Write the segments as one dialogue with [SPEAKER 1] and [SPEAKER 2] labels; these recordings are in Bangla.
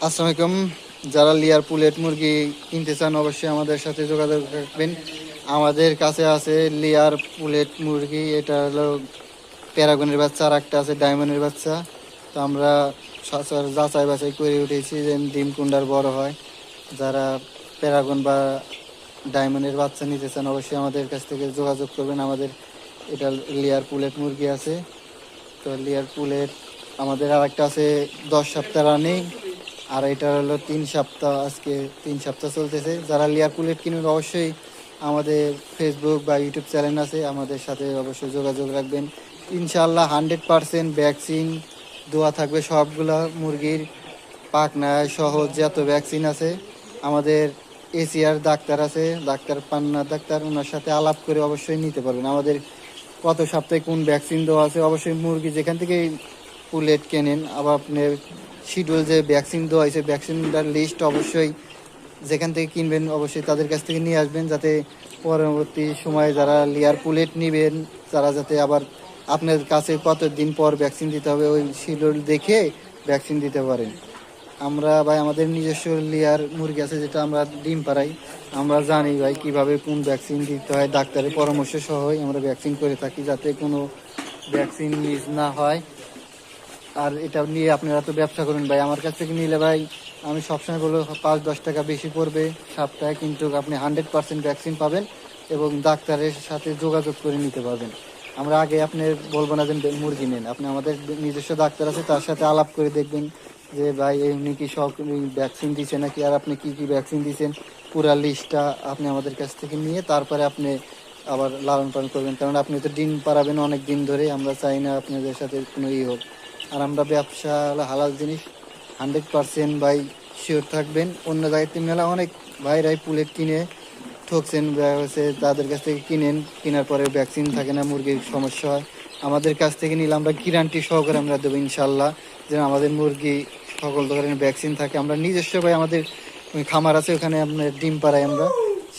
[SPEAKER 1] আসসালামু আলাইকুম। যারা লেয়ার পুলেট মুরগি কিনতে চান অবশ্যই আমাদের সাথে যোগাযোগ রাখবেন। আমাদের কাছে আছে লেয়ার পুলেট মুরগি, এটা হলো প্যারাগনের বাচ্চা, আর একটা আছে ডায়মন্ডের বাচ্চা। তো আমরা সচরাচর যাচাই বাছাই করে উঠেছি যে ডিম কুন্ডার বড় হয়। যারা প্যারাগন বা ডায়মন্ডের বাচ্চা নিতে চান অবশ্যই আমাদের কাছ থেকে যোগাযোগ করবেন। আমাদের এটা লেয়ার পুলেট মুরগি আছে। তো লেয়ার পুলেট আমাদের আর একটা আছে 10 সপ্তাহ রানিং, আর এটা হলো 3 সপ্তাহ, আজকে 3 সপ্তাহ চলতেছে। যারা লেয়ার পুলেট কিনবেন অবশ্যই আমাদের ফেসবুক বা ইউটিউব চ্যানেল আছে, আমাদের সাথে অবশ্যই যোগাযোগ রাখবেন। ইনশাআল্লাহ 100% ভ্যাকসিন দেওয়া থাকবে সবগুলা মুরগির পাখনায় সহ যত ভ্যাকসিন আছে। আমাদের এশিয়ার ডাক্তার আছে, ডাক্তার পান্না ডাক্তার, ওনার সাথে আলাপ করে অবশ্যই নিতে পারবেন। আমাদের কত সপ্তাহে কোন ভ্যাকসিন দেওয়া আছে অবশ্যই মুরগি যেখান থেকে পুলেট কেনেন, আবার আপনার শিডিউল যে ভ্যাকসিন দেওয়া হয়েছে ভ্যাকসিনটার লিস্ট অবশ্যই যেখান থেকে কিনবেন অবশ্যই তাদের কাছ থেকে নিয়ে আসবেন, যাতে পরবর্তী সময়ে যারা লেয়ার পুলেট নেবেন তারা যাতে আবার আপনার কাছে কতদিন পর ভ্যাকসিন দিতে হবে ওই শিডিউল দেখে ভ্যাকসিন দিতে পারেন। আমরা ভাই আমাদের নিজস্ব লেয়ার মুরগি আছে যেটা আমরা ডিম পাড়াই, আমরা জানি ভাই কিভাবে কোন ভ্যাকসিন দিতে হয়, ডাক্তারের পরামর্শ সহই আমরা ভ্যাকসিন করে থাকি যাতে কোনো ভ্যাকসিন মিস না হয়। আর এটা নিয়ে আপনারা তো ব্যবসা করুন ভাই, আমার কাছ থেকে নিলে ভাই আমি সবসময় বলবো 5-10 টাকা বেশি পড়বে সপ্তাহে, কিন্তু আপনি 100% ভ্যাকসিন পাবেন এবং ডাক্তারের সাথে যোগাযোগ করে নিতে পারবেন। আমরা আগে আপনি বলবো না যে মুরগি নেন, আপনি আমাদের নিজস্ব ডাক্তার আছে তার সাথে আলাপ করে দেখবেন যে ভাই উনি কি সব ভ্যাকসিন দিচ্ছেন নাকি, আর আপনি কি কি ভ্যাকসিন দিচ্ছেন পুরা লিস্টটা আপনি আমাদের কাছ থেকে নিয়ে তারপরে আপনি আবার লালন পালন করবেন। কারণ আপনি তো ডিম পাড়াবেন অনেক দিন ধরে, আমরা চাই না আপনাদের সাথে কোনো হোক। আর আমরা ব্যবসা হলো হালাল জিনিস, 100% ভাই শিওর থাকবেন। অন্য জায়গাতে মেলা অনেক ভাইরাই পুলেট কিনে ঠকছেন, হচ্ছে তাদের কাছ থেকে কিনেন, কেনার পরে ভ্যাকসিন থাকে না, মুরগির সমস্যা হয়। আমাদের কাছ থেকে নিলে আমরা গ্যারান্টি সহকারে আমরা দেবো ইনশাল্লাহ, যেন আমাদের মুরগি সকল ধরনের ভ্যাকসিন থাকে। আমরা নিজস্ব ভাই আমাদের খামার আছে, ওখানে আপনার ডিম পাড়াই আমরা,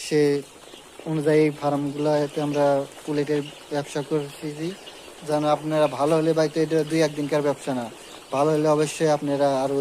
[SPEAKER 1] সে অনুযায়ী ফার্মগুলোতে আমরা পুলেটের ব্যবসা করতেছি। যেন আপনারা ভালো হলে ভাই, তো এটা 2-1 দিনকার ব্যবসা না, ভালো হলে অবশ্যই আপনারা আরো